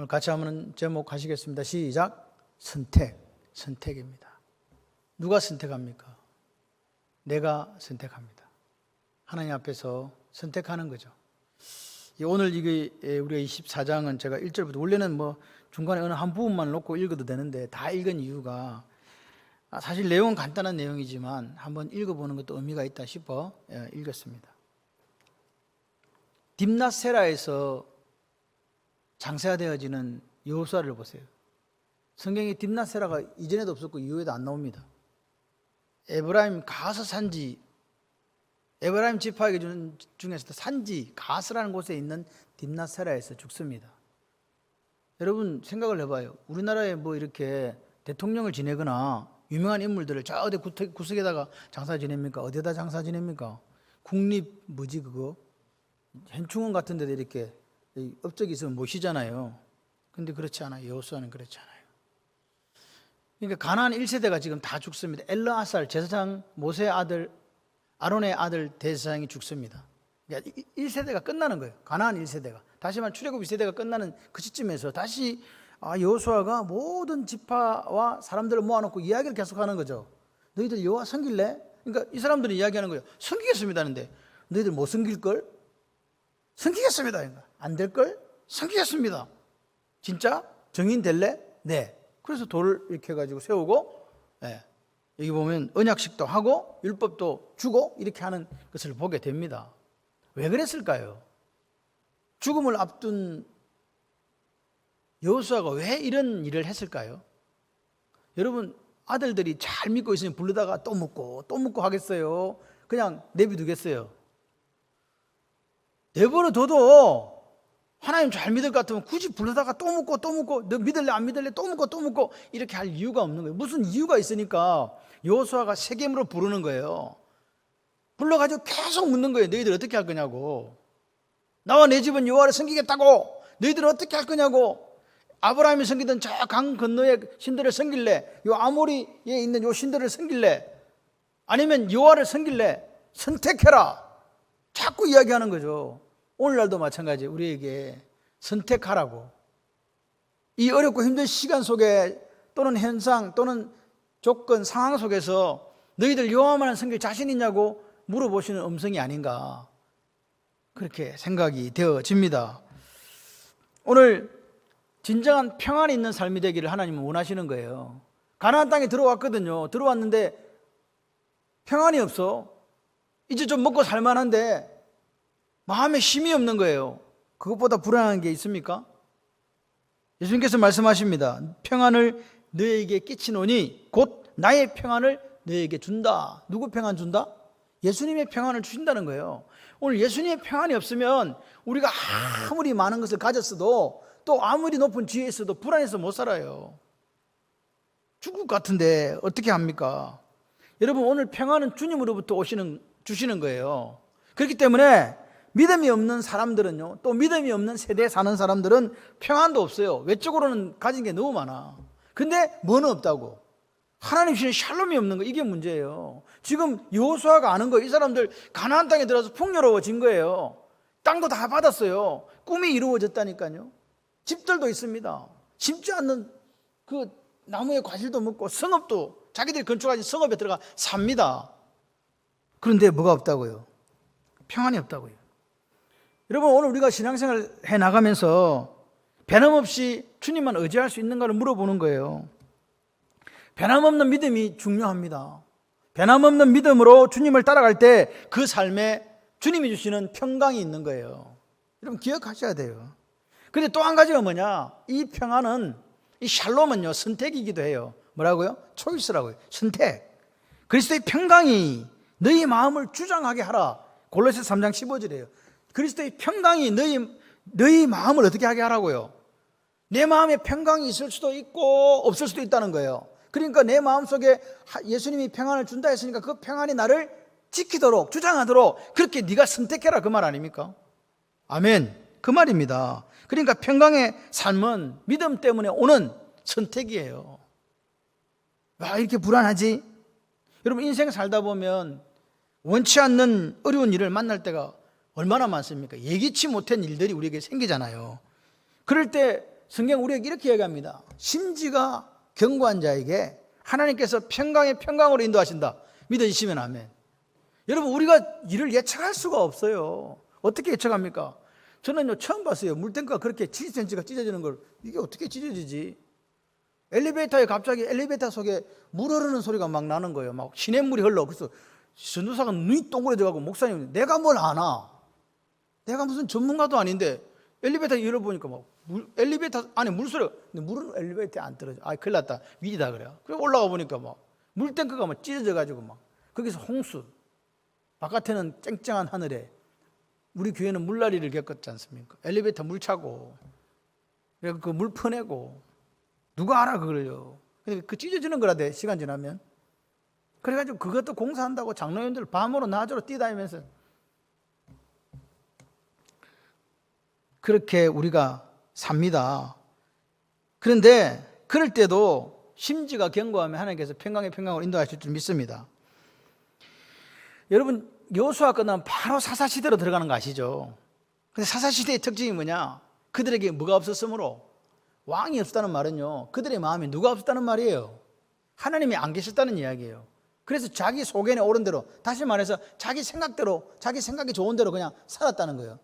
오늘 같이 한번 제목 하시겠습니다. 시작. 선택입니다. 누가 선택합니까? 내가 선택합니다. 하나님 앞에서 선택하는 거죠. 오늘 이게 우리가 24장은 제가 1절부터 원래는 중간에 어느 한 부분만 놓고 읽어도 되는데 다 읽은 이유가 사실 내용은 간단한 내용이지만 한번 읽어보는 것도 의미가 있다 싶어 읽었습니다. 딥낫세라에서 장사되어지는 여호수아를 보세요. 성경에 딥낫세라가 이전에도 없었고 이후에도 안 나옵니다. 에브라임 가스 산지, 에브라임 지파에게 주는 중에서도 산지 가스라는 곳에 있는 딥낫세라에서 죽습니다. 여러분 생각을 해봐요. 우리나라에 이렇게 대통령을 지내거나 유명한 인물들을 저 어디 구석에다가 장사 지냅니까? 어디에다 장사 지냅니까? 국립 그거 현충원 같은 데도 이렇게 업적이 있으면 모시잖아요. 근데 그렇지 않아요. 여호수아는 그렇지 않아요. 그러니까 가나안 1세대가 지금 다 죽습니다. 엘르아살 제사장 모세의 아들 아론의 아들 대제사장이 죽습니다. 그러니까 1세대가 끝나는 거예요. 가나안 1세대가. 다시 말해 출애굽 2세대가 끝나는 그 시점에서 다시 여호수아가 모든 지파와 사람들을 모아놓고 이야기를 계속하는 거죠. 너희들 여호와 섬길래? 그러니까 이 사람들이 이야기하는 거예요. 섬기겠습니다 하는데 너희들 못 섬길걸? 섬기겠습니다. 안 될걸? 섬기겠습니다. 진짜? 정인 될래? 네. 그래서 돌을 이렇게 해가지고 세우고, 여기 보면 언약식도 하고 율법도 주고 이렇게 하는 것을 보게 됩니다. 왜 그랬을까요? 죽음을 앞둔 여호수아가 왜 이런 일을 했을까요? 여러분 아들들이 잘 믿고 있으면 부르다가 또 묻고 하겠어요? 그냥 내비두겠어요? 내버려둬도 하나님 잘 믿을 것 같으면 굳이 불러다가 또 묻고 너 믿을래 안 믿을래 또 묻고 이렇게 할 이유가 없는 거예요. 무슨 이유가 있으니까 여호수아가 세겜으로 부르는 거예요. 불러가지고 계속 묻는 거예요. 너희들 어떻게 할 거냐고. 나와 내 집은 여호와를 섬기겠다고. 너희들은 어떻게 할 거냐고. 아브라함이 섬기던 저 강 건너의 신들을 섬길래? 요 아모리에 있는 요 신들을 섬길래? 아니면 여호와를 섬길래? 선택해라. 자꾸 이야기하는 거죠. 오늘날도 마찬가지 우리에게 선택하라고. 이 어렵고 힘든 시간 속에 또는 현상 또는 조건 상황 속에서 너희들 여호와만 섬길 자신 있냐고 물어보시는 음성이 아닌가 그렇게 생각이 되어집니다. 오늘 진정한 평안이 있는 삶이 되기를 하나님은 원하시는 거예요. 가나안 땅에 들어왔거든요. 들어왔는데 평안이 없어. 이제 좀 먹고 살만한데 마음에 힘이 없는 거예요. 그것보다 불안한 게 있습니까? 예수님께서 말씀하십니다. 평안을 너에게 끼치노니 곧 나의 평안을 너에게 준다. 누구 평안 준다? 예수님의 평안을 주신다는 거예요. 오늘 예수님의 평안이 없으면 우리가 아무리 많은 것을 가졌어도 또 아무리 높은 지혜에 있어도 불안해서 못 살아요. 죽을 것 같은데 어떻게 합니까? 여러분 오늘 평안은 주님으로부터 주시는 거예요. 그렇기 때문에 믿음이 없는 사람들은요, 또 믿음이 없는 세대에 사는 사람들은 평안도 없어요. 외적으로는 가진 게 너무 많아. 근데 뭐는 없다고. 하나님 주신 샬롬이 없는 거, 이게 문제예요. 지금 여호수아가 아는 거예요. 이 사람들 가나안 땅에 들어서 풍요로워진 거예요. 땅도 다 받았어요. 꿈이 이루어졌다니까요. 집들도 있습니다. 심지 않는 그 나무의 과실도 먹고 성읍도 자기들이 건축하신 성읍에 들어가 삽니다. 그런데 뭐가 없다고요? 평안이 없다고요. 여러분 오늘 우리가 신앙생활 해나가면서 변함없이 주님만 의지할 수 있는가를 물어보는 거예요. 변함없는 믿음이 중요합니다. 변함없는 믿음으로 주님을 따라갈 때 그 삶에 주님이 주시는 평강이 있는 거예요. 여러분 기억하셔야 돼요. 그런데 또 한 가지가 뭐냐, 이 평안은, 이 샬롬은요 선택이기도 해요. 뭐라고요? 초이스라고요. 선택. 그리스도의 평강이 너희 마음을 주장하게 하라. 골로새 3장 15절이에요. 그리스도의 평강이 너희 마음을 어떻게 하게 하라고요? 내 마음에 평강이 있을 수도 있고 없을 수도 있다는 거예요. 그러니까 내 마음속에 예수님이 평안을 준다 했으니까 그 평안이 나를 지키도록 주장하도록 그렇게 네가 선택해라, 그 말 아닙니까? 아멘. 그 말입니다. 그러니까 평강의 삶은 믿음 때문에 오는 선택이에요. 와, 이렇게 불안하지? 여러분 인생 살다 보면 원치 않는 어려운 일을 만날 때가 얼마나 많습니까? 예기치 못한 일들이 우리에게 생기잖아요. 그럴 때 성경 우리에게 이렇게 얘기합니다. 심지가 견고한 자에게 하나님께서 평강의 평강으로 인도하신다. 믿어지시면 아멘. 여러분, 우리가 이를 예측할 수가 없어요. 어떻게 예측합니까? 저는요, 처음 봤어요. 물탱크가 그렇게 70cm가 찢어지는 걸. 이게 어떻게 찢어지지? 엘리베이터에 갑자기 엘리베이터 속에 물 흐르는 소리가 막 나는 거예요. 막 시냇물이 흘러. 그래서 전도사가 눈이 동그래져가고, 목사님, 내가 뭘 아나? 내가 무슨 전문가도 아닌데 엘리베이터 열어보니까 막 엘리베이터 안에 물소리가. 근데 물은 엘리베이터에 안 떨어져. 아, 큰일 났다. 위기다 그래요. 그래 올라가 보니까 막 물탱크가 막 찢어져가지고 막 거기서 홍수. 바깥에는 쨍쨍한 하늘에. 우리 교회는 물난리를 겪었지 않습니까? 엘리베이터 물 차고, 그래서 그 물 퍼내고, 누가 알아 그걸요? 근데 그 찢어지는 거라대, 시간 지나면. 그래가지고 그것도 공사한다고 장로님들 밤으로 낮으로 뛰다니면서. 그렇게 우리가 삽니다. 그런데 그럴 때도 심지가 견고하면 하나님께서 평강의 평강으로 인도하실 줄 믿습니다. 여러분, 여호수아 끝나면 바로 사사시대로 들어가는 거 아시죠? 근데 사사시대의 특징이 뭐냐? 그들에게 뭐가 없었으므로, 왕이 없었다는 말은요, 그들의 마음에 누가 없었다는 말이에요? 하나님이 안 계셨다는 이야기예요. 그래서 자기 소견에 옳은 대로, 다시 말해서 자기 생각대로, 자기 생각이 좋은 대로 그냥 살았다는 거예요.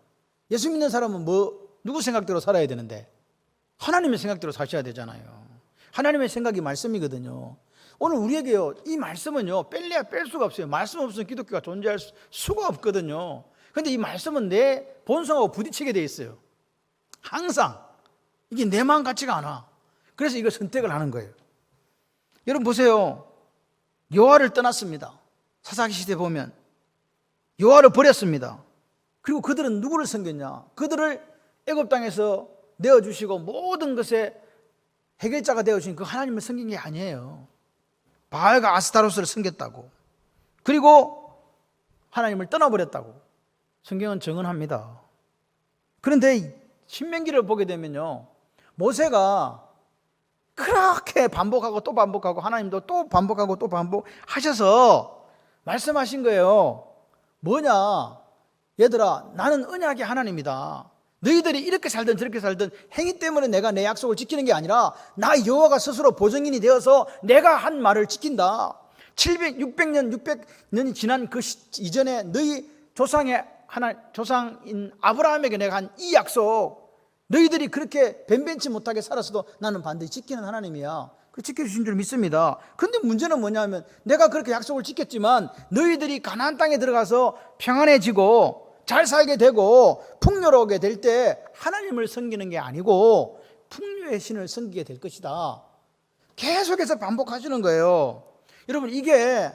예수 믿는 사람은 누구 생각대로 살아야 되는데? 하나님의 생각대로 사셔야 되잖아요. 하나님의 생각이 말씀이거든요. 오늘 우리에게요, 이 말씀은요, 뺄래야 뺄 수가 없어요. 말씀 없으면 기독교가 존재할 수가 없거든요. 그런데 이 말씀은 내 본성하고 부딪히게 돼 있어요. 항상. 이게 내 마음 같지가 않아. 그래서 이걸 선택을 하는 거예요. 여러분 보세요. 여호와를 떠났습니다. 사사기 시대 보면 여호와를 버렸습니다. 그리고 그들은 누구를 섬겼냐? 그들을 애굽 땅에서 내어주시고 모든 것에 해결자가 되어주신 그 하나님을 섬긴 게 아니에요. 바알과 아스타로스를 섬겼다고. 그리고 하나님을 떠나버렸다고 성경은 증언합니다. 그런데 신명기를 보게 되면요, 모세가 그렇게 반복하고 또 반복하고 하나님도 또 반복하고 또 반복하셔서 말씀하신 거예요. 뭐냐? 얘들아, 나는 언약의 하나님이다. 너희들이 이렇게 살든 저렇게 살든 행위 때문에 내가 내 약속을 지키는 게 아니라 나 여호와가 스스로 보증인이 되어서 내가 한 말을 지킨다. 600년이 지난 그 이전에 너희 조상인 아브라함에게 내가 한 이 약속, 너희들이 그렇게 변변치 못하게 살았어도 나는 반드시 지키는 하나님이야. 그 지켜주신 줄 믿습니다. 그런데 문제는 뭐냐면, 내가 그렇게 약속을 지켰지만 너희들이 가나안 땅에 들어가서 평안해지고 잘 살게 되고 풍요로우게 될 때 하나님을 섬기는 게 아니고 풍요의 신을 섬기게 될 것이다. 계속해서 반복하시는 거예요. 여러분, 이게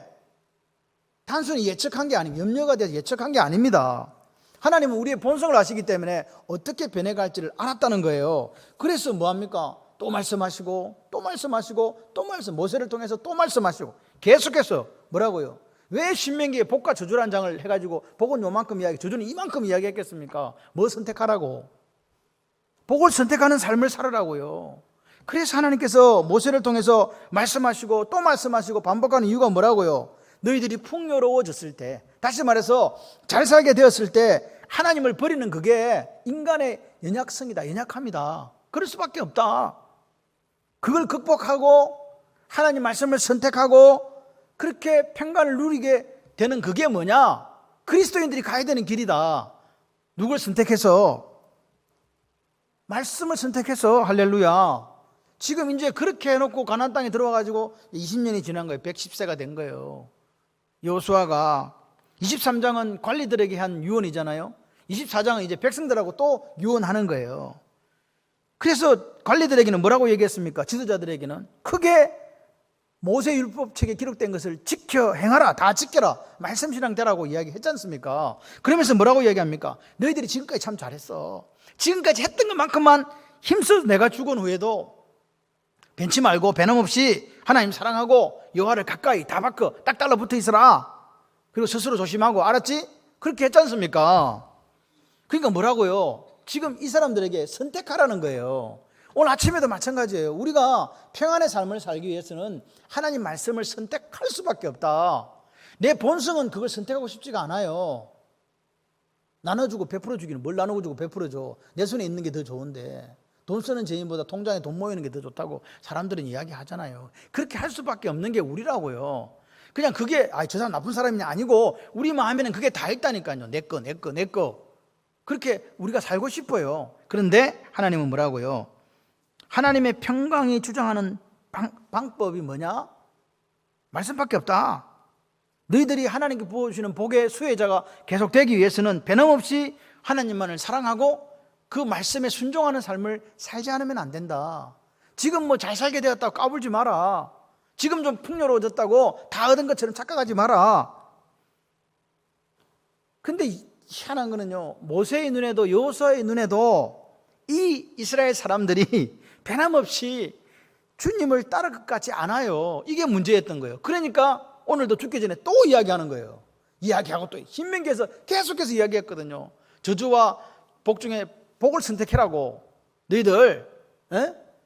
단순히 예측한 게 아니고 염려가 돼서 예측한 게 아닙니다. 하나님은 우리의 본성을 아시기 때문에 어떻게 변해갈지를 알았다는 거예요. 그래서 뭐합니까? 또 말씀하시고 또 말씀하시고 또 모세를 통해서 또 말씀하시고 계속해서 뭐라고요? 왜 신명기에 복과 저주라는 장을 해가지고 복은 요만큼 이야기, 저주는 이만큼 이야기했겠습니까? 뭐 선택하라고? 복을 선택하는 삶을 살으라고요. 그래서 하나님께서 모세를 통해서 말씀하시고 또 말씀하시고 반복하는 이유가 뭐라고요? 너희들이 풍요로워졌을 때, 다시 말해서 잘 살게 되었을 때 하나님을 버리는 그게 인간의 연약성이다, 연약함이다. 그럴 수밖에 없다. 그걸 극복하고 하나님 말씀을 선택하고 그렇게 평강을 누리게 되는 그게 뭐냐? 그리스도인들이 가야 되는 길이다. 누굴 선택해서? 말씀을 선택해서. 할렐루야. 지금 이제 그렇게 해놓고 가나안 땅에 들어와가지고 20년이 지난 거예요. 110세가 된 거예요. 여호수아가 23장은 관리들에게 한 유언이잖아요. 24장은 이제 백성들하고 또 유언하는 거예요. 그래서 관리들에게는 뭐라고 얘기했습니까? 지도자들에게는 크게 모세 율법책에 기록된 것을 지켜 행하라, 다 지켜라, 말씀신앙 되라고 이야기했지 않습니까? 그러면서 뭐라고 이야기합니까? 너희들이 지금까지 참 잘했어. 지금까지 했던 것만큼만 힘써 내가 죽은 후에도 변치 말고 변함없이 하나님 사랑하고 여호와를 가까이 다 바꿔 딱 달라붙어 있어라. 그리고 스스로 조심하고, 알았지? 그렇게 했지 않습니까? 그러니까 뭐라고요? 지금 이 사람들에게 선택하라는 거예요. 오늘 아침에도 마찬가지예요. 우리가 평안의 삶을 살기 위해서는 하나님 말씀을 선택할 수밖에 없다. 내 본성은 그걸 선택하고 싶지가 않아요. 나눠주고 베풀어 주기는 뭘 나누고 주고 베풀어 줘. 내 손에 있는 게 더 좋은데. 돈 쓰는 죄인보다 통장에 돈 모이는 게 더 좋다고 사람들은 이야기하잖아요. 그렇게 할 수밖에 없는 게 우리라고요. 그냥 그게 저 사람 나쁜 사람이냐 아니고 우리 마음에는 그게 다 있다니까요. 내 거. 그렇게 우리가 살고 싶어요. 그런데 하나님은 뭐라고요? 하나님의 평강이 주장하는 방법이 뭐냐? 말씀밖에 없다. 너희들이 하나님께 부어주시는 복의 수혜자가 계속되기 위해서는 변함없이 하나님만을 사랑하고 그 말씀에 순종하는 삶을 살지 않으면 안 된다. 지금 뭐 잘 살게 되었다고 까불지 마라. 지금 좀 풍요로워졌다고 다 얻은 것처럼 착각하지 마라. 근데 희한한 거는요, 모세의 눈에도 여호수아의 눈에도 이 이스라엘 사람들이 변함없이 주님을 따를 것 같지 않아요. 이게 문제였던 거예요. 그러니까 오늘도 죽기 전에 또 이야기하는 거예요. 이야기하고 또 신명기에서 계속해서 이야기했거든요. 저주와 복 중에 복을 선택해라고. 너희들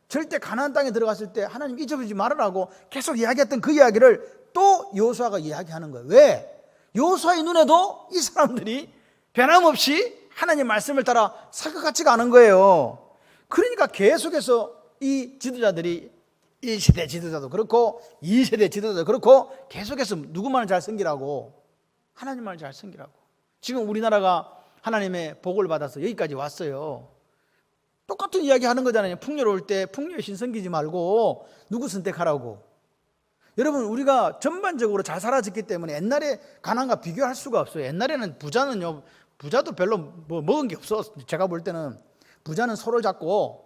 절대 가나안 땅에 들어갔을 때 하나님 잊어버리지 말으라고 계속 이야기했던 그 이야기를 또 여호수아가 이야기하는 거예요. 왜? 여호수아의 눈에도 이 사람들이 변함없이 하나님 말씀을 따라 살 것 같지가 않은 거예요. 그러니까 계속해서 이 지도자들이 1세대 지도자도 그렇고 2세대 지도자도 그렇고 계속해서 누구만을 잘 섬기라고, 하나님만을 잘 섬기라고. 지금 우리나라가 하나님의 복을 받아서 여기까지 왔어요. 똑같은 이야기 하는 거잖아요. 풍요로울 때 풍요의 신 섬기지 말고 누구 선택하라고. 여러분, 우리가 전반적으로 잘 살아졌기 때문에 옛날에 가난과 비교할 수가 없어요. 옛날에는 부자도 별로 뭐 먹은 게 없어. 제가 볼 때는 부자는 소를 잡고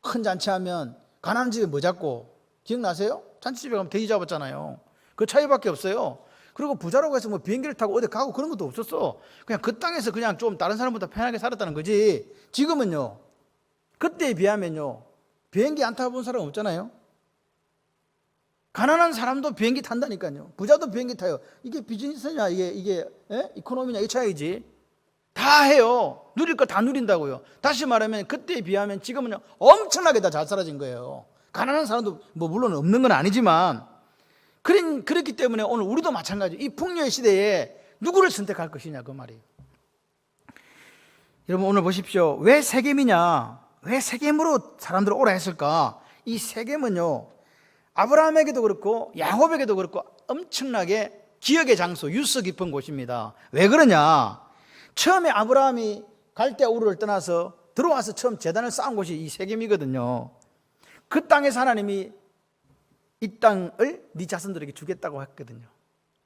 큰 잔치하면 가난한 집에 뭐 잡고, 기억나세요? 잔치집에 가면 돼지 잡았잖아요. 그 차이밖에 없어요. 그리고 부자라고 해서 뭐 비행기를 타고 어디 가고 그런 것도 없었어. 그냥 그 땅에서 그냥 좀 다른 사람보다 편하게 살았다는 거지. 지금은요, 그때에 비하면요, 비행기 안 타본 사람 없잖아요. 가난한 사람도 비행기 탄다니까요. 부자도 비행기 타요. 이게 비즈니스냐 이게 이코노미냐 이 차이지. 다 해요. 누릴 거 다 누린다고요. 다시 말하면 그때에 비하면 지금은요 엄청나게 다 잘 살아진 거예요. 가난한 사람도 뭐 물론 없는 건 아니지만 그렇기 때문에 오늘 우리도 마찬가지. 이 풍요의 시대에 누구를 선택할 것이냐 그 말이에요. 여러분, 오늘 보십시오. 왜 세겜이냐? 왜 세겜으로 사람들을 오라 했을까? 이 세겜은요, 아브라함에게도 그렇고 야곱에게도 그렇고 엄청나게 기억의 장소, 유서 깊은 곳입니다. 왜 그러냐? 처음에 아브라함이 갈대우르를 떠나서 들어와서 처음 제단을 쌓은 곳이 이 세겜이거든요. 그 땅에서 하나님이 이 땅을 네 자손들에게 주겠다고 했거든요.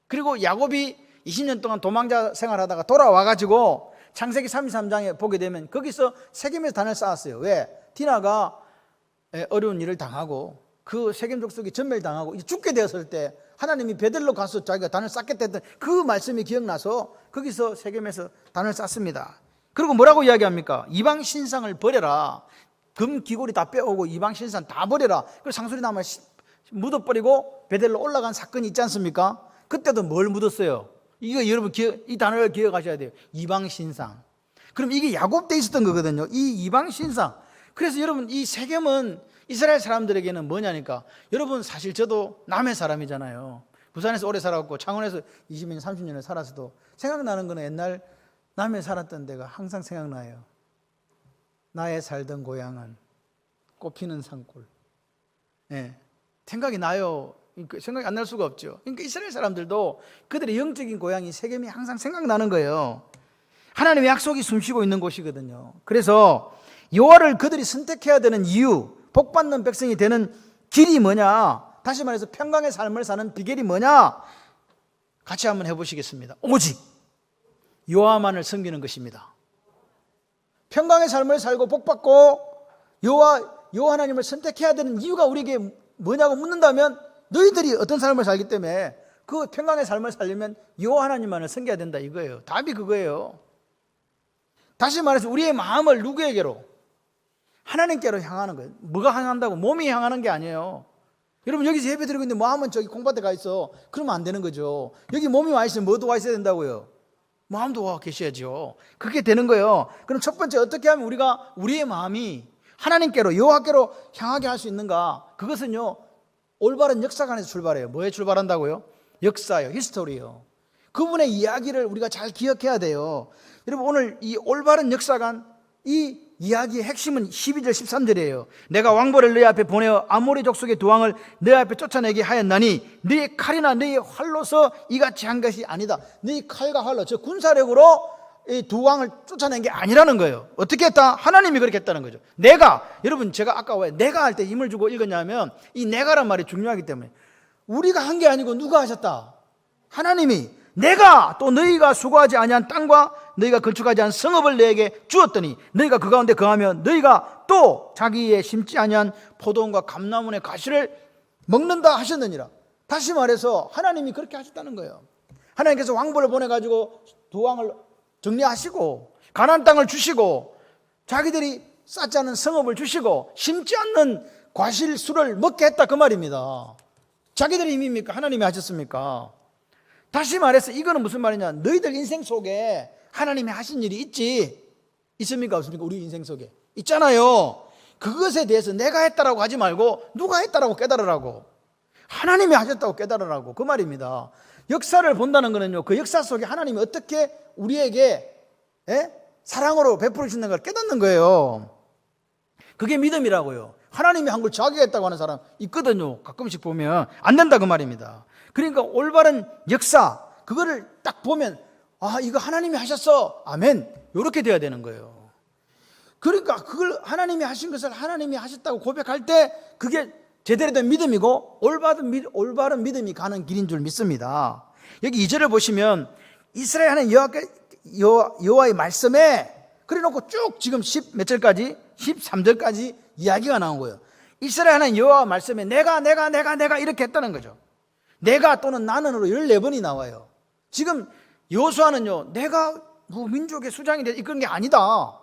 그리고 야곱이 20년 동안 도망자 생활하다가 돌아와가지고 창세기 33장에 보게 되면 거기서 세겜에서 단을 쌓았어요. 왜? 디나가 어려운 일을 당하고 그 세겜 족속이 전멸당하고 이제 죽게 되었을 때 하나님이 베들로 가서 자기가 단을 쌓겠다 했던 그 말씀이 기억나서 거기서 세겜에서 단을 쌓습니다. 그리고 뭐라고 이야기합니까? 이방 신상을 버려라. 금 귀고리 다 빼오고 이방 신상 다 버려라. 그리고 상수리나무에 묻어버리고 베델로 올라간 사건이 있지 않습니까? 그때도 뭘 묻었어요? 이거 여러분 이 단어를 기억하셔야 돼요. 이방 신상. 그럼 이게 야곱 때 있었던 거거든요. 이 이방 신상. 그래서 여러분, 이 세겜은 이스라엘 사람들에게는 뭐냐니까. 여러분, 사실 저도 남의 사람이잖아요. 부산에서 오래 살았고 창원에서 20년 30년을 살았어도 생각나는 거는 옛날 남해 살았던 데가 항상 생각나요. 나의 살던 고향은 꽃피는 산골. 생각이 나요. 생각이 안 날 수가 없죠. 그러니까 이스라엘 사람들도 그들의 영적인 고향이 세겜이 항상 생각나는 거예요. 하나님의 약속이 숨쉬고 있는 곳이거든요. 그래서 여호와를 그들이 선택해야 되는 이유, 복받는 백성이 되는 길이 뭐냐? 다시 말해서 평강의 삶을 사는 비결이 뭐냐? 같이 한번 해보시겠습니다. 오직 여호와만을 섬기는 것입니다. 평강의 삶을 살고 복받고 여호와 하나님을 선택해야 되는 이유가 우리에게 뭐냐고 묻는다면 너희들이 어떤 삶을 살기 때문에 그 평강의 삶을 살려면 여호와 하나님만을 섬겨야 된다 이거예요. 답이 그거예요. 다시 말해서 우리의 마음을 누구에게로? 하나님께로 향하는 거예요. 뭐가 향한다고? 몸이 향하는 게 아니에요. 여러분, 여기서 예배 드리고 있는데 마음은 저기 콩밭에 가 있어. 그러면 안 되는 거죠. 여기 몸이 와 있으면 뭐도 와 있어야 된다고요? 마음도 와 계셔야죠. 그게 되는 거예요. 그럼 첫 번째, 어떻게 하면 우리가 우리의 마음이 하나님께로, 여호와께로 향하게 할 수 있는가? 그것은요, 올바른 역사관에서 출발해요. 뭐에 출발한다고요? 역사요, 히스토리요. 그분의 이야기를 우리가 잘 기억해야 돼요. 여러분, 오늘 이 올바른 역사관, 이 이야기의 핵심은 12절 13절이에요. 내가 왕벌을 너희 앞에 보내어 아모리 족속의 두 왕을 너희 앞에 쫓아내게 하였나니 너희 칼이나 너희 활로서 이같이 한 것이 아니다. 너희 칼과 활로, 저 군사력으로 이 두 왕을 쫓아낸 게 아니라는 거예요. 어떻게 했다? 하나님이 그렇게 했다는 거죠. 내가, 여러분 제가 아까 왜 내가 할 때 힘을 주고 읽었냐면 이 내가란 말이 중요하기 때문에 우리가 한 게 아니고 누가 하셨다? 하나님이. 내가 또 너희가 수고하지 아니한 땅과 너희가 건축하지 않은 성읍을 너에게 주었더니 너희가 그 가운데 거하며 너희가 또 자기의 심지 아니한 포도원과 감나무의 가시를 먹는다 하셨느니라. 다시 말해서 하나님이 그렇게 하셨다는 거예요. 하나님께서 왕벌을 보내가지고 두 왕을 정리하시고 가나안 땅을 주시고 자기들이 쌓지 않은 성읍을 주시고 심지 않는 과실수를 먹게 했다 그 말입니다. 자기들의 힘입니까? 하나님이 하셨습니까? 다시 말해서 이거는 무슨 말이냐, 너희들 인생 속에 하나님이 하신 일이 있습니까? 없습니까? 우리 인생 속에 있잖아요. 그것에 대해서 내가 했다라고 하지 말고 누가 했다라고 깨달으라고, 하나님이 하셨다고 깨달으라고 그 말입니다. 역사를 본다는 것은요, 그 역사 속에 하나님이 어떻게 우리에게 사랑으로 베풀으시는 걸 깨닫는 거예요. 그게 믿음이라고요. 하나님이 한 걸 자기가 했다고 하는 사람 있거든요. 가끔씩 보면 안 된다 그 말입니다. 그러니까 올바른 역사, 그거를 딱 보면 아, 이거 하나님이 하셨어, 아멘, 이렇게 돼야 되는 거예요. 그러니까 그걸 하나님이 하신 것을 하나님이 하셨다고 고백할 때 그게 제대로 된 믿음이고 올바른 믿음이 가는 길인 줄 믿습니다. 여기 2절을 보시면 이스라엘 하나님 여호와의 말씀에 그래놓고 쭉 지금 10 몇 절까지 13절까지 이야기가 나온 거예요. 이스라엘 하나님 여호와 말씀에 내가 이렇게 했다는 거죠. 내가 또는 나는으로 14번이 나와요. 지금 여호수아는요, 내가 민족의 수장이 돼서 이끄는 게 아니다.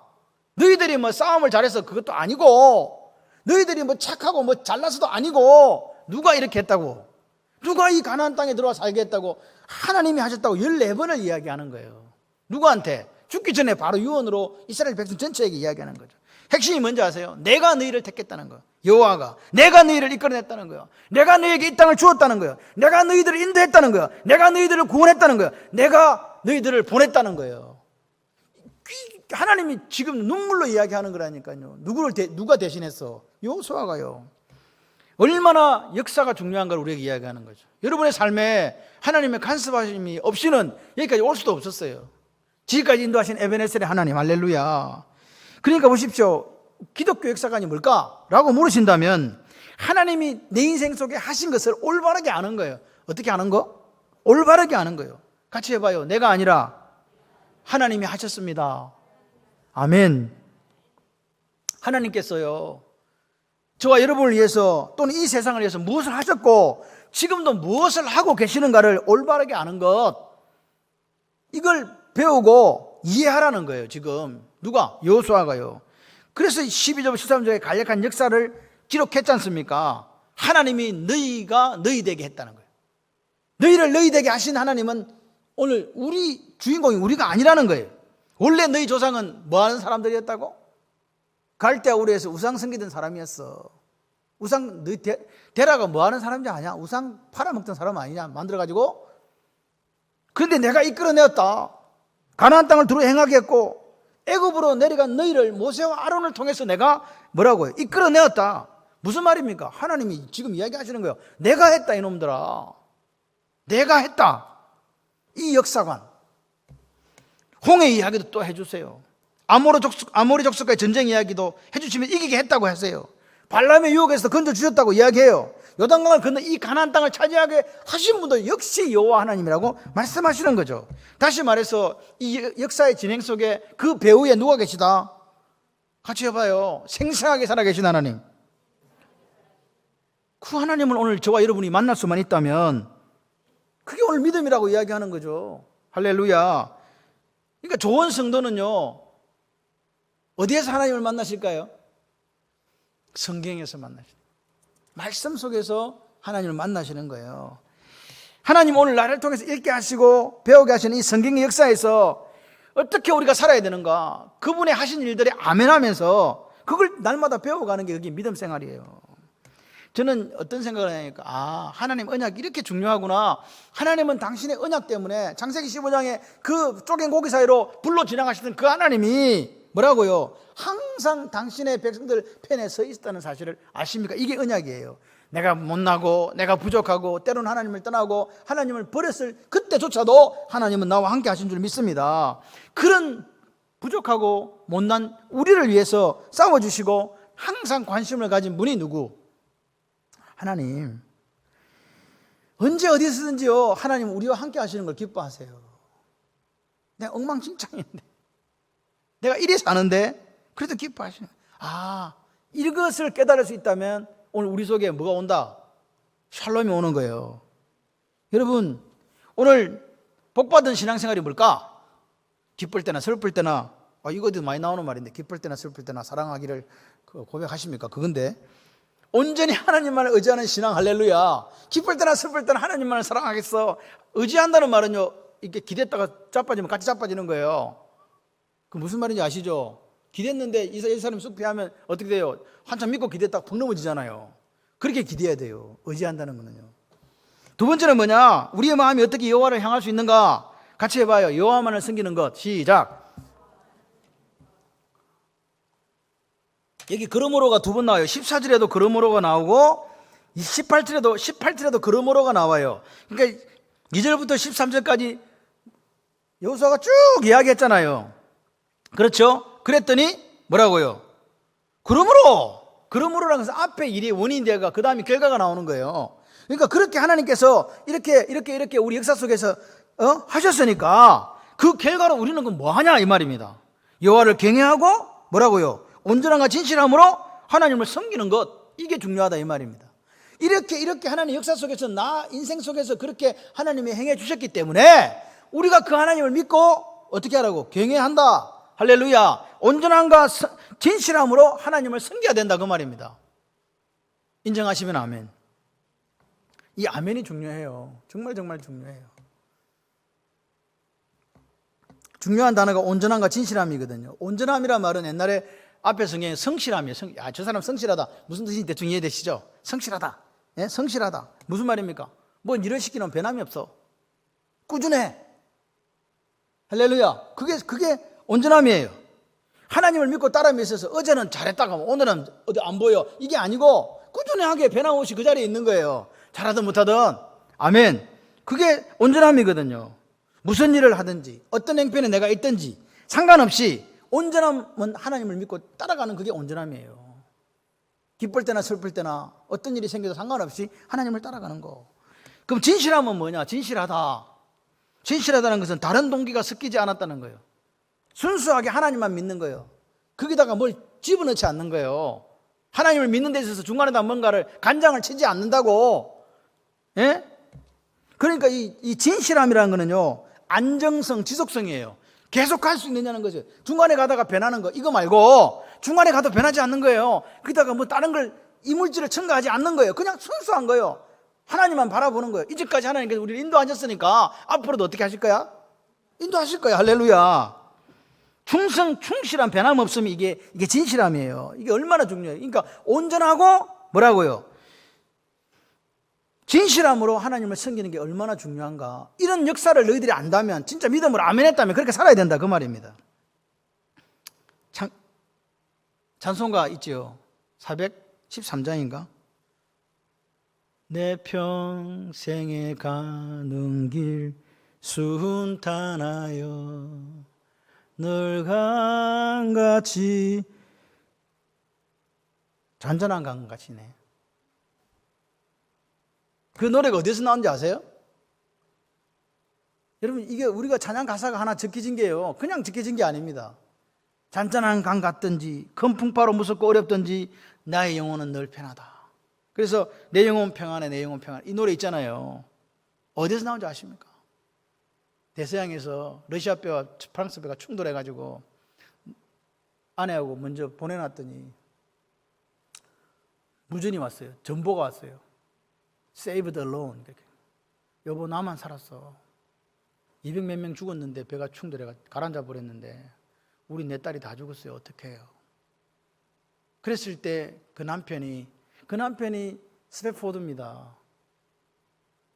너희들이 뭐 싸움을 잘해서 그것도 아니고, 너희들이 뭐 착하고 뭐 잘나서도 아니고, 누가 이렇게 했다고, 누가 이 가나안 땅에 들어와 살게 했다고, 하나님이 하셨다고 14번을 이야기하는 거예요. 누구한테? 죽기 전에 바로 유언으로 이스라엘 백성 전체에게 이야기하는 거죠. 핵심이 뭔지 아세요? 내가 너희를 택했다는 거예요. 여호와가 내가 너희를 이끌어냈다는 거예요. 내가 너희에게 이 땅을 주었다는 거예요. 내가 너희들을 인도했다는 거예요. 내가 너희들을 구원했다는 거예요. 내가 너희들을 보냈다는 거예요. 하나님이 지금 눈물로 이야기하는 거라니까요. 누가 대신했어? 여호수아가요. 얼마나 역사가 중요한 걸 우리에게 이야기하는 거죠. 여러분의 삶에 하나님의 간섭하심이 없이는 여기까지 올 수도 없었어요. 지금까지 인도하신 에베네셀의 하나님, 할렐루야. 그러니까 보십시오. 기독교 역사관이 뭘까? 라고 물으신다면 하나님이 내 인생 속에 하신 것을 올바르게 아는 거예요. 어떻게 아는 거? 올바르게 아는 거예요. 같이 해봐요. 내가 아니라 하나님이 하셨습니다. 아멘. 하나님께서요, 저와 여러분을 위해서 또는 이 세상을 위해서 무엇을 하셨고 지금도 무엇을 하고 계시는가를 올바르게 아는 것, 이걸 배우고 이해하라는 거예요. 지금 누가? 여호수아가요. 그래서 12절 13절에 간략한 역사를 기록했지 않습니까? 하나님이 너희가 너희 되게 했다는 거예요. 너희를 너희 되게 하신 하나님은 오늘 우리 주인공이 우리가 아니라는 거예요. 원래 너희 조상은 뭐하는 사람들이었다고? 갈대아우르에서 우상 섬기던 사람이었어. 우상, 너희 데라가 뭐하는 사람이 아니야? 우상 팔아먹던 사람 아니냐? 만들어가지고. 그런데 내가 이끌어내었다. 가나안 땅을 두루 행하게 했고 애굽으로 내려간 너희를 모세와 아론을 통해서 내가 뭐라고요? 이끌어내었다. 무슨 말입니까? 하나님이 지금 이야기하시는 거예요. 내가 했다, 이놈들아. 내가 했다. 이 역사관. 홍해 이야기도 또 해주세요. 아모리 족속과의 전쟁 이야기도 해주시면 이기게 했다고 하세요. 발람의 유혹에서 건져주셨다고 이야기해요. 요단강을 건너 이 가나안 땅을 차지하게 하신 분도 역시 여호와 하나님이라고 말씀하시는 거죠. 다시 말해서 이 역사의 진행 속에 그 배후에 누가 계시다? 같이 해봐요. 생생하게 살아계신 하나님. 그 하나님을 오늘 저와 여러분이 만날 수만 있다면 그게 오늘 믿음이라고 이야기하는 거죠. 할렐루야. 그러니까 좋은 성도는요, 어디에서 하나님을 만나실까요? 성경에서 만나시는, 말씀 속에서 하나님을 만나시는 거예요. 하나님 오늘 나를 통해서 읽게 하시고 배우게 하시는 이 성경의 역사에서 어떻게 우리가 살아야 되는가, 그분의 하신 일들에 아멘하면서 그걸 날마다 배워가는 게 그게 믿음 생활이에요. 저는 어떤 생각을 하냐니까, 하나님 언약이 이렇게 중요하구나. 하나님은 당신의 언약 때문에 창세기 15장에 그 쪼갠 고기 사이로 불로 지나가시던 그 하나님이 뭐라고요? 항상 당신의 백성들 편에 서 있었다는 사실을 아십니까? 이게 언약이에요. 내가 못나고 내가 부족하고 때로는 하나님을 떠나고 하나님을 버렸을 그때조차도 하나님은 나와 함께 하신 줄 믿습니다. 그런 부족하고 못난 우리를 위해서 싸워주시고 항상 관심을 가진 분이 누구? 하나님. 언제 어디서든지요, 하나님 우리와 함께 하시는 걸 기뻐하세요. 내가 엉망진창인데, 내가 이리 사는데 그래도 기뻐하시는 거예요. 이것을 깨달을 수 있다면 오늘 우리 속에 뭐가 온다? 샬롬이 오는 거예요. 여러분, 오늘 복받은 신앙생활이 뭘까? 기쁠 때나 슬플 때나, 이것도 많이 나오는 말인데, 기쁠 때나 슬플 때나 사랑하기를 고백하십니까? 그건데, 온전히 하나님만을 의지하는 신앙, 할렐루야. 기쁠 때나 슬플 때나 하나님만을 사랑하겠어. 의지한다는 말은요, 이렇게 기댔다가 자빠지면 같이 자빠지는 거예요. 그 무슨 말인지 아시죠? 기댔는데 이 사람이 쑥 피하면 어떻게 돼요? 한참 믿고 기댔다가 펑 넘어지잖아요. 그렇게 기대야 돼요. 의지한다는 거는요. 두 번째는 뭐냐? 우리의 마음이 어떻게 여호와를 향할 수 있는가? 같이 해봐요. 여호와만을 섬기는 것. 시작. 여기 그러므로가 두 번 나와요. 14절에도 그러므로가 나오고 18절에도 그러므로가 나와요. 그러니까 2절부터 13절까지 여호수아가 쭉 이야기했잖아요. 그렇죠? 그랬더니 뭐라고요? 그러므로라는 것은 앞에 일이 원인이 되가 그 다음에 결과가 나오는 거예요. 그러니까 그렇게 하나님께서 이렇게 우리 역사 속에서 하셨으니까 그 결과로 우리는 뭐 하냐 이 말입니다. 여호와를 경외하고 뭐라고요? 온전함과 진실함으로 하나님을 섬기는 것, 이게 중요하다 이 말입니다. 이렇게 하나님 역사 속에서 나 인생 속에서 그렇게 하나님이 행해 주셨기 때문에 우리가 그 하나님을 믿고 어떻게 하라고? 경외한다. 할렐루야. 온전함과 진실함으로 하나님을 섬겨야 된다 그 말입니다. 인정하시면 아멘. 이 아멘이 중요해요. 정말 중요해요. 중요한 단어가 온전함과 진실함이거든요. 온전함이란 말은 옛날에 앞에 성경에 성실함이에요. 저 사람 성실하다. 무슨 뜻인지 대충 이해되시죠? 성실하다. 예? 성실하다. 무슨 말입니까? 뭐 일을 시키면 변함이 없어. 꾸준해. 할렐루야. 그게 온전함이에요. 하나님을 믿고 따라 믿어서 어제는 잘했다가 오늘은 어디 안 보여. 이게 아니고 꾸준하게 변함없이 그 자리에 있는 거예요. 잘하든 못하든. 아멘. 그게 온전함이거든요. 무슨 일을 하든지 어떤 행편에 내가 있든지 상관없이 온전함은 하나님을 믿고 따라가는 그게 온전함이에요. 기쁠 때나 슬플 때나 어떤 일이 생겨도 상관없이 하나님을 따라가는 거. 그럼 진실함은 뭐냐? 진실하다는 것은 다른 동기가 섞이지 않았다는 거예요. 순수하게 하나님만 믿는 거예요. 거기다가 뭘 집어넣지 않는 거예요. 하나님을 믿는 데 있어서 중간에다 뭔가를 간장을 치지 않는다고. 예? 그러니까 이 진실함이라는 거는요, 안정성, 지속성이에요. 계속 갈 수 있느냐는 거죠. 중간에 가다가 변하는 거 이거 말고 중간에 가도 변하지 않는 거예요. 거기다가 뭐 다른 걸 이물질을 첨가하지 않는 거예요. 그냥 순수한 거예요. 하나님만 바라보는 거예요. 이제까지 하나님께서 우리를 인도하셨으니까 앞으로도 어떻게 하실 거야? 인도하실 거야. 할렐루야. 충실한 변함없음이 이게 진실함이에요. 이게 얼마나 중요해요. 그러니까 온전하고 뭐라고요? 진실함으로 하나님을 섬기는 게 얼마나 중요한가. 이런 역사를 너희들이 안다면, 진짜 믿음으로 아멘했다면 그렇게 살아야 된다 그 말입니다. 찬송가 있죠. 413장인가? 내 평생에 가는 길 순탄하여 늘 강같이, 잔잔한 강같이네. 그 노래가 어디서 나온지 아세요? 여러분, 이게 우리가 찬양 가사가 하나 적혀진 게요, 그냥 적혀진 게 아닙니다. 잔잔한 강 같든지 큰 풍파로 무섭고 어렵든지 나의 영혼은 늘 편하다. 그래서 내 영혼 평안해, 내 영혼 평안해, 이 노래 있잖아요. 어디서 나온지 아십니까? 대서양에서 러시아 배와 프랑스 배가 충돌해가지고 아내하고 먼저 보내놨더니 무전이 왔어요. 전보가 왔어요. Saved alone. 여보, 나만 살았어. 200 몇 명 죽었는데 배가 충돌해가 가라앉아 버렸는데 우리 내 딸이 다 죽었어요. 어떻게 해요? 그랬을 때 그 남편이 스태포드입니다.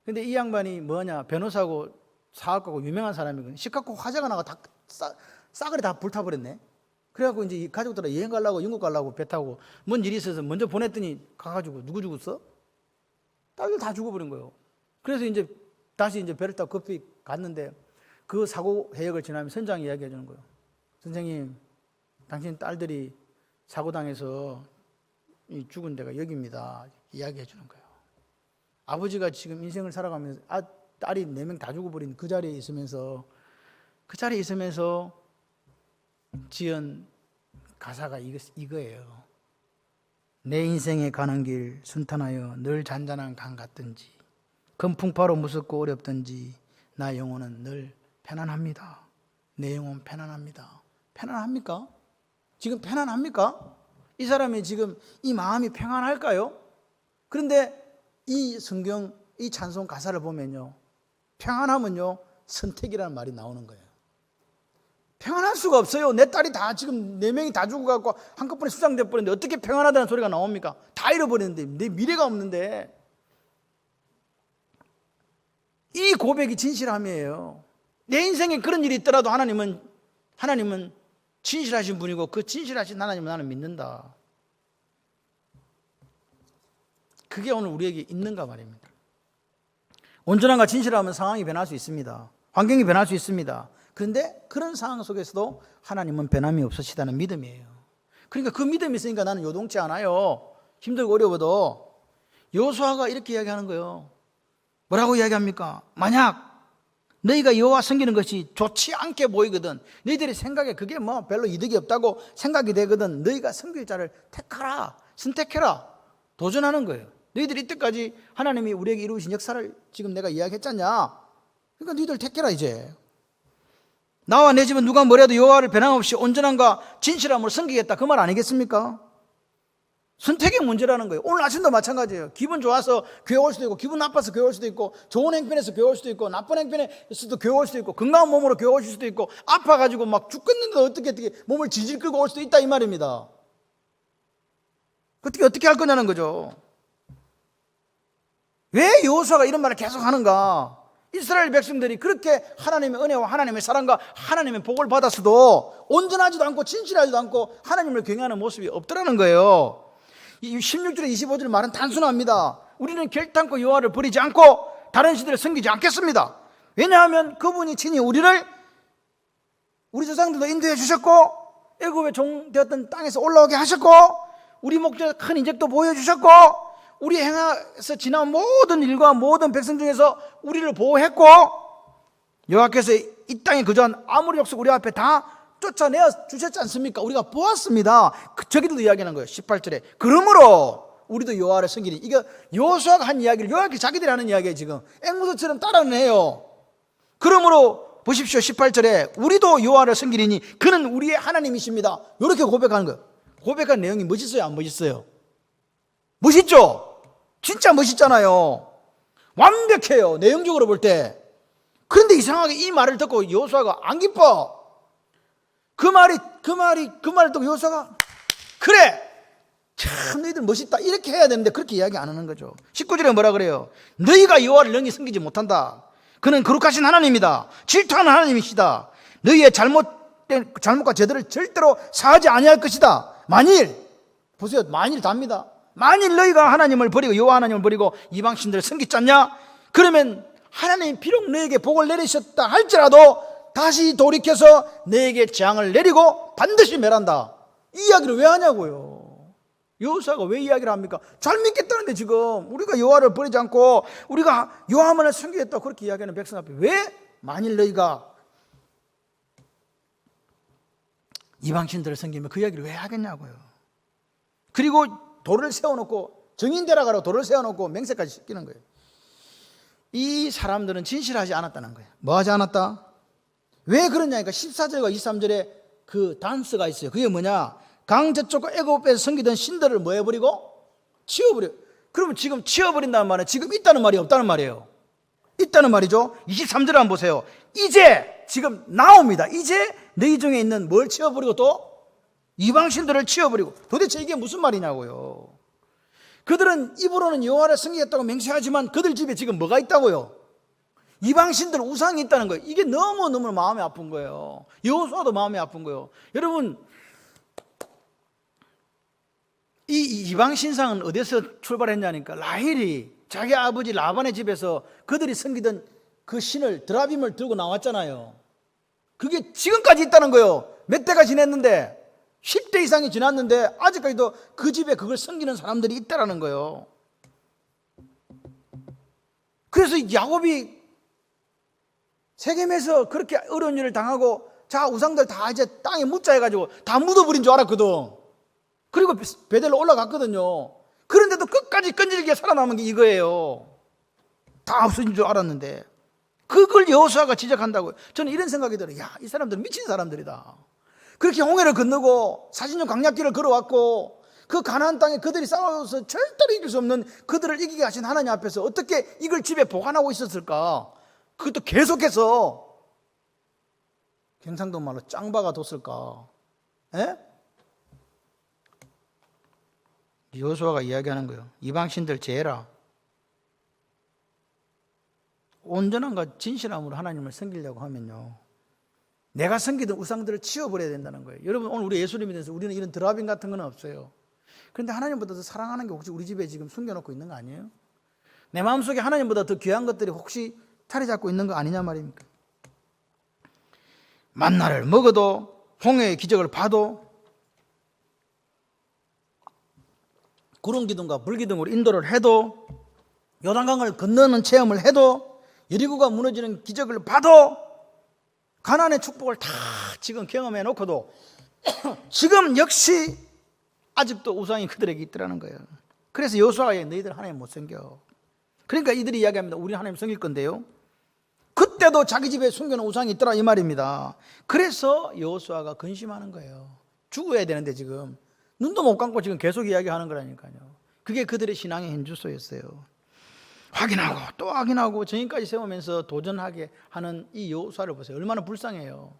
근데 이 양반이 뭐냐, 변호사고 사학가고 유명한 사람이거든요. 시카고 화재가 나가 다 싸그리 다 불타버렸네. 그래갖고 이제 이 가족들 여행 가려고 영국 가려고 배 타고 뭔 일이 있어서 먼저 보냈더니 가가지고 누구 죽었어? 딸들 다 죽어버린 거예요. 그래서 이제 다시 이제 배를 타고 급히 갔는데 그 사고 해역을 지나면 선장이 이야기해 주는 거예요. 선생님, 당신 딸들이 사고당해서 죽은 데가 여기입니다. 이야기해 주는 거예요. 아버지가 지금 인생을 살아가면서 딸이 4명 다 죽어버린 그 자리에 있으면서 지은 가사가 이거예요. 내 인생에 가는 길 순탄하여 늘 잔잔한 강 같든지 금풍파로 무섭고 어렵든지 나 영혼은 늘 편안합니다. 내 영혼 편안합니다. 편안합니까? 지금 편안합니까? 이 사람이 지금 이 마음이 평안할까요? 그런데 이 성경, 이 찬송 가사를 보면요, 평안하면요 선택이라는 말이 나오는 거예요. 평안할 수가 없어요. 내 딸이 다 지금 4명이 다 죽어갖고 한꺼번에 수장돼 버렸는데 어떻게 평안하다는 소리가 나옵니까? 다 잃어버렸는데, 내 미래가 없는데. 이 고백이 진실함이에요. 내 인생에 그런 일이 있더라도 하나님은 진실하신 분이고 그 진실하신 하나님을 나는 믿는다. 그게 오늘 우리에게 있는가 말입니다. 온전함과 진실함은 상황이 변할 수 있습니다. 환경이 변할 수 있습니다. 그런데 그런 상황 속에서도 하나님은 변함이 없으시다는 믿음이에요. 그러니까 그 믿음이 있으니까 나는 요동치 않아요. 힘들고 어려워도. 여호수아가 이렇게 이야기하는 거예요. 뭐라고 이야기합니까? 만약 너희가 여호와 섬기는 것이 좋지 않게 보이거든, 너희들의 생각에 그게 뭐 별로 이득이 없다고 생각이 되거든, 너희가 섬길 자를 택하라, 선택해라, 도전하는 거예요. 너희들이 이때까지 하나님이 우리에게 이루신 역사를 지금 내가 이야기했잖냐. 그러니까 너희들 택해라. 이제 나와 내 집은 누가 뭐래도 여호와를 변함없이 온전함과 진실함으로 섬기겠다, 그 말 아니겠습니까? 선택의 문제라는 거예요. 오늘 아침도 마찬가지예요. 기분 좋아서 교회 올 수도 있고, 기분 나빠서 교회 올 수도 있고, 좋은 행편에서 교회 올 수도 있고, 나쁜 행편에서도 교회 올 수도 있고, 건강한 몸으로 교회 오실 수도 있고, 아파가지고 막 죽겠는데 어떻게 몸을 질질 끌고 올 수도 있다, 이 말입니다. 어떻게 할 거냐는 거죠. 왜 여호수아가 이런 말을 계속 하는가? 이스라엘 백성들이 그렇게 하나님의 은혜와 하나님의 사랑과 하나님의 복을 받았어도 온전하지도 않고 진실하지도 않고 하나님을 경외하는 모습이 없더라는 거예요. 이 16절에 25절 말은 단순합니다. 우리는 결단코 여호와를 버리지 않고 다른 신들을 섬기지 않겠습니다. 왜냐하면 그분이 친히 우리 조상들도 인도해 주셨고, 애굽의 종 되었던 땅에서 올라오게 하셨고, 우리 목전에 큰 인적도 보여주셨고, 우리 행하에서 지난 모든 일과 모든 백성 중에서 우리를 보호했고, 여호와께서 이 땅에 거주한 아무리 족속 우리 앞에 다 쫓아내어 주셨지 않습니까? 우리가 보았습니다. 저기도 이야기하는 거예요. 18절에 그러므로 우리도 여호와를 섬기리. 이거 여호수아가 한 이야기를 여호와께 자기들이 하는 이야기예요. 지금 앵무새처럼 따라는 해요. 그러므로 보십시오. 18절에 우리도 여호와를 섬기리니 그는 우리의 하나님이십니다. 이렇게 고백하는 거예요. 고백한 내용이 멋있어요, 안 멋있어요? 멋있죠? 진짜 멋있잖아요. 완벽해요, 내용적으로 볼 때. 그런데 이상하게 이 말을 듣고 여호수아가 안 기뻐. 그 말을 듣고 여호수아가 그래, 참 너희들 멋있다, 이렇게 해야 되는데 그렇게 이야기 안 하는 거죠. 19절에 뭐라 그래요? 너희가 여호와를 능히 섬기지 못한다. 그는 거룩하신 하나님이다. 질투하는 하나님이시다. 너희의 잘못과 죄들을 절대로 사하지 아니할 것이다. 만일, 보세요, 만일 답니다. 만일 너희가 하나님을 버리고 여호와 하나님을 버리고 이방신들을 섬기지 않냐? 그러면 하나님이 비록 너에게 복을 내리셨다 할지라도 다시 돌이켜서 너에게 재앙을 내리고 반드시 멸한다. 이 이야기를 왜 하냐고요. 여호수아가 왜 이야기를 합니까? 잘 믿겠다는데 지금 우리가 여호와를 버리지 않고 우리가 여호와만을 섬기겠다고 그렇게 이야기하는 백성 앞에 왜 만일 너희가 이방신들을 섬기면 그 이야기를 왜 하겠냐고요. 그리고 돌을 세워놓고, 정인되라 가라고 돌을 세워놓고 맹세까지 시키는 거예요. 이 사람들은 진실하지 않았다는 거예요. 뭐 하지 않았다? 왜 그러냐니까 14절과 23절에 그 단서가 있어요. 그게 뭐냐? 강 저쪽과 애굽에서 섬기던 신들을 뭐 해버리고? 치워버려. 그러면 지금 치워버린다는 말은 지금 있다는 말이 없다는 말이에요. 있다는 말이죠. 23절을 한번 보세요. 이제 지금 나옵니다. 이제 너희 중에 있는 뭘 치워버리고 또? 이방신들을 치워버리고. 도대체 이게 무슨 말이냐고요. 그들은 입으로는 여호와를 섬기겠다고 맹세하지만 그들 집에 지금 뭐가 있다고요? 이방신들 우상이 있다는 거예요. 이게 너무너무 마음이 아픈 거예요. 여호수아도 마음이 아픈 거예요. 여러분, 이 이방 신상은 어디서 출발했냐니까 라헬이 자기 아버지 라반의 집에서 그들이 섬기던 그 신을 드라빔을 들고 나왔잖아요. 그게 지금까지 있다는 거예요. 몇 대가 지났는데 10대 이상이 지났는데 아직까지도 그 집에 그걸 섬기는 사람들이 있다라는 거예요. 그래서 야곱이 세겜에서 그렇게 어려운 일을 당하고 자 우상들 다 이제 땅에 묻자 해가지고 다 묻어버린 줄 알았거든. 그리고 베델로 올라갔거든요. 그런데도 끝까지 끈질기게 살아남은 게 이거예요. 다 없어진 줄 알았는데 그걸 여호수아가 지적한다고요. 저는 이런 생각이 들어요. 야, 이 사람들은 미친 사람들이다. 그렇게 홍해를 건너고 40년 광야길을 걸어왔고 그 가나안 땅에 그들이 싸워서 절대로 이길 수 없는 그들을 이기게 하신 하나님 앞에서 어떻게 이걸 집에 보관하고 있었을까? 그것도 계속해서 경상도 말로 짱박아 뒀을까? 에? 여호수아가 이야기하는 거예요. 이방신들 제해라. 온전함과 진실함으로 하나님을 섬기려고 하면요, 내가 섬기던 우상들을 치워버려야 된다는 거예요. 여러분, 오늘 우리 예수님에 대해서 우리는 이런 드라빔 같은 건 없어요. 그런데 하나님보다 더 사랑하는 게 혹시 우리 집에 지금 숨겨놓고 있는 거 아니에요? 내 마음속에 하나님보다 더 귀한 것들이 혹시 자리 잡고 있는 거 아니냐 말입니까? 만나를 먹어도, 홍해의 기적을 봐도, 구름 기둥과 불 기둥으로 인도를 해도, 요단강을 건너는 체험을 해도, 여리고가 무너지는 기적을 봐도, 가나안의 축복을 다 지금 경험해 놓고도 지금 역시 아직도 우상이 그들에게 있더라는 거예요. 그래서 여호수아가 너희들 하나님 못 섬겨. 그러니까 이들이 이야기합니다. 우리 하나님 섬길 건데요, 그때도 자기 집에 숨겨놓은 우상이 있더라 이 말입니다. 그래서 여호수아가 근심하는 거예요. 죽어야 되는데 지금 눈도 못 감고 지금 계속 이야기하는 거라니까요. 그게 그들의 신앙의 현주소였어요. 확인하고 또 확인하고 정의까지 세우면서 도전하게 하는 이 여호수아를 보세요. 얼마나 불쌍해요.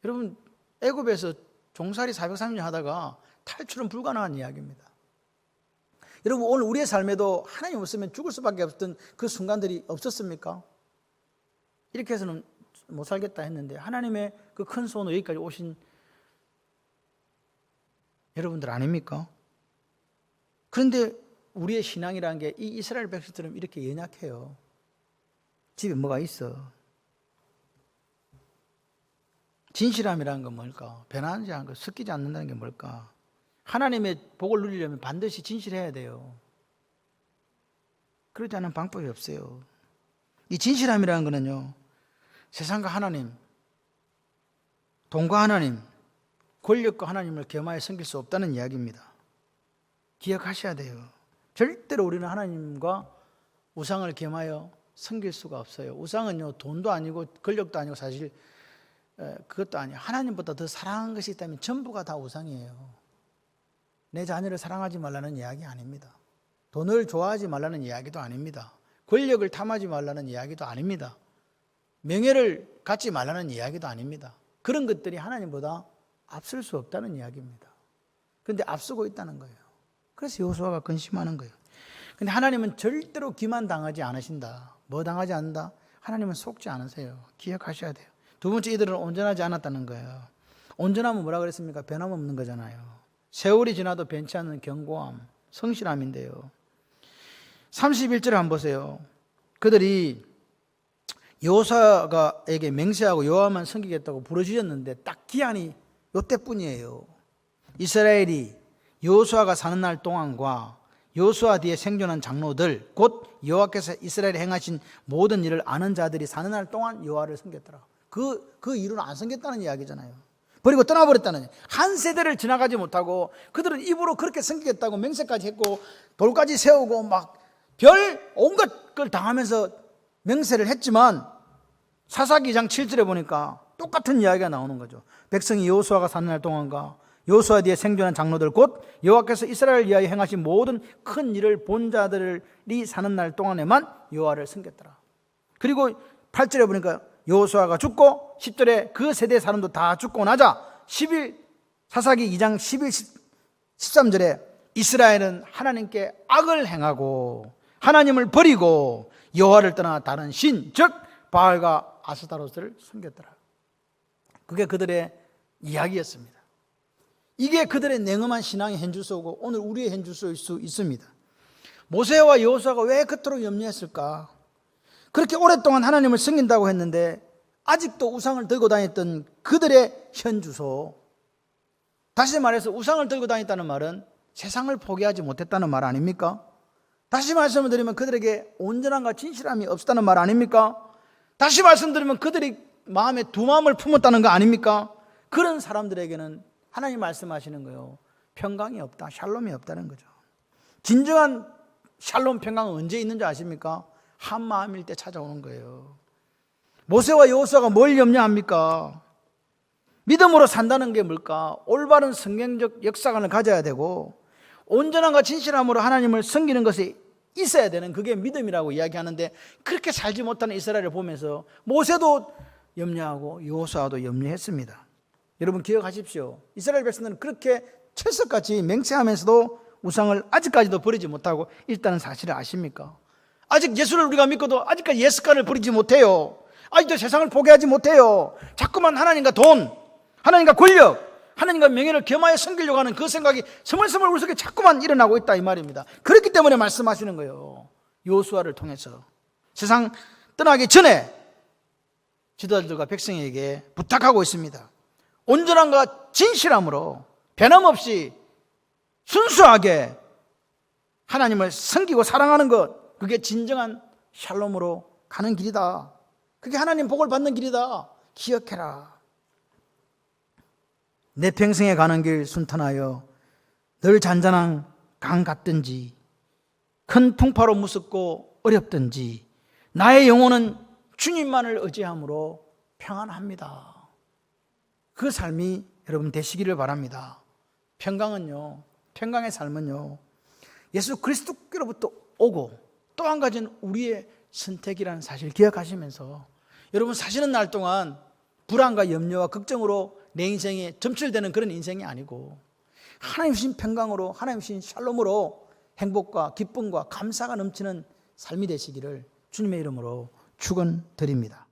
여러분, 애굽에서 종살이 430년 하다가 탈출은 불가능한 이야기입니다. 여러분, 오늘 우리의 삶에도 하나님 없으면 죽을 수밖에 없던 그 순간들이 없었습니까? 이렇게 해서는 못 살겠다 했는데 하나님의 그 큰 손으로 여기까지 오신 여러분들 아닙니까? 그런데 우리의 신앙이라는 게 이 이스라엘 백성처럼 이렇게 연약해요. 집에 뭐가 있어? 진실함이라는 건 뭘까? 변하지 않는 거, 섞이지 않는다는 게 뭘까? 하나님의 복을 누리려면 반드시 진실해야 돼요. 그렇지 않은 방법이 없어요. 이 진실함이라는 거는요, 세상과 하나님, 돈과 하나님, 권력과 하나님을 겸하여 섬길 수 없다는 이야기입니다. 기억하셔야 돼요. 절대로 우리는 하나님과 우상을 겸하여 섬길 수가 없어요. 우상은요, 돈도 아니고 권력도 아니고 사실 그것도 아니에요. 하나님보다 더 사랑하는 것이 있다면 전부가 다 우상이에요. 내 자녀를 사랑하지 말라는 이야기 아닙니다. 돈을 좋아하지 말라는 이야기도 아닙니다. 권력을 탐하지 말라는 이야기도 아닙니다. 명예를 갖지 말라는 이야기도 아닙니다. 그런 것들이 하나님보다 앞설 수 없다는 이야기입니다. 그런데 앞서고 있다는 거예요. 그래서 여호수아가 근심하는 거예요. 근데 하나님은 절대로 기만당하지 않으신다. 뭐 당하지 않는다? 하나님은 속지 않으세요. 기억하셔야 돼요. 두 번째, 이들은 온전하지 않았다는 거예요. 온전하면 뭐라 그랬습니까? 변함없는 거잖아요. 세월이 지나도 변치 않는 견고함, 성실함인데요. 31절을 한번 보세요. 그들이 여호수아에게 맹세하고 여호와만 섬기겠다고 부르짖었는데 딱 기한이 요때뿐이에요. 이스라엘이 여호수아가 사는 날 동안과 여호수아 뒤에 생존한 장로들, 곧 여호와께서 이스라엘에 행하신 모든 일을 아는 자들이 사는 날 동안 여호와를 섬겼더라. 그 이유는 안 섬겼다는 이야기잖아요. 버리고 떠나버렸다는, 한 세대를 지나가지 못하고 그들은 입으로 그렇게 섬기겠다고 맹세까지 했고 돌까지 세우고 막 별 온갖 걸 당하면서 맹세를 했지만 사사기 2장 7절에 보니까 똑같은 이야기가 나오는 거죠. 백성이 여호수아가 사는 날 동안과 여호수아 뒤에 생존한 장로들, 곧 여호와께서 이스라엘을 위하여 행하신 모든 큰 일을 본 자들이 사는 날 동안에만 여호와를 섬겼더라. 그리고 8절에 보니까 여호수아가 죽고 10절에 그 세대 사람도 다 죽고 나자 사사기 2장 11, 13절에 이스라엘은 하나님께 악을 행하고 하나님을 버리고 여호와를 떠나 다른 신, 즉 바알과 아스타로스를 섬겼더라. 그게 그들의 이야기였습니다. 이게 그들의 냉엄한 신앙의 현주소고 오늘 우리의 현주소일 수 있습니다. 모세와 여호수아가 왜 그토록 염려했을까? 그렇게 오랫동안 하나님을 섬긴다고 했는데 아직도 우상을 들고 다녔던 그들의 현주소, 다시 말해서 우상을 들고 다녔다는 말은 세상을 포기하지 못했다는 말 아닙니까? 다시 말씀을 드리면 그들에게 온전함과 진실함이 없었다는 말 아닙니까? 다시 말씀드리면 그들이 마음에 두 마음을 품었다는 거 아닙니까? 그런 사람들에게는 하나님 말씀하시는 거예요. 평강이 없다, 샬롬이 없다는 거죠. 진정한 샬롬 평강은 언제 있는지 아십니까? 한 마음일 때 찾아오는 거예요. 모세와 여호수아가 뭘 염려합니까? 믿음으로 산다는 게 뭘까? 올바른 성경적 역사관을 가져야 되고 온전함과 진실함으로 하나님을 섬기는 것이 있어야 되는, 그게 믿음이라고 이야기하는데 그렇게 살지 못하는 이스라엘을 보면서 모세도 염려하고 여호수아도 염려했습니다. 여러분 기억하십시오. 이스라엘 백성들은 그렇게 철석같이 맹세하면서도 우상을 아직까지도 버리지 못하고 있다는 사실을 아십니까? 아직 예수를 우리가 믿고도 아직까지 예습관을 버리지 못해요. 아직도 세상을 포기하지 못해요. 자꾸만 하나님과 돈, 하나님과 권력, 하나님과 명예를 겸하여 섬기려고 하는 그 생각이 스멀스멀 우리 속에 자꾸만 일어나고 있다 이 말입니다. 그렇기 때문에 말씀하시는 거예요. 여호수아를 통해서 세상 떠나기 전에 지도자들과 백성에게 부탁하고 있습니다. 온전함과 진실함으로 변함없이 순수하게 하나님을 섬기고 사랑하는 것, 그게 진정한 샬롬으로 가는 길이다. 그게 하나님 복을 받는 길이다. 기억해라. 내 평생에 가는 길 순탄하여 늘 잔잔한 강 같든지 큰 풍파로 무섭고 어렵든지 나의 영혼은 주님만을 의지함으로 평안합니다. 그 삶이 여러분 되시기를 바랍니다. 평강의 삶은요, 예수 그리스도께로부터 오고 또 한 가지는 우리의 선택이라는 사실 기억하시면서 여러분 사시는 날 동안 불안과 염려와 걱정으로 내 인생에 점철되는 그런 인생이 아니고 하나님 주신 평강으로, 하나님 주신 샬롬으로 행복과 기쁨과 감사가 넘치는 삶이 되시기를 주님의 이름으로 축원드립니다.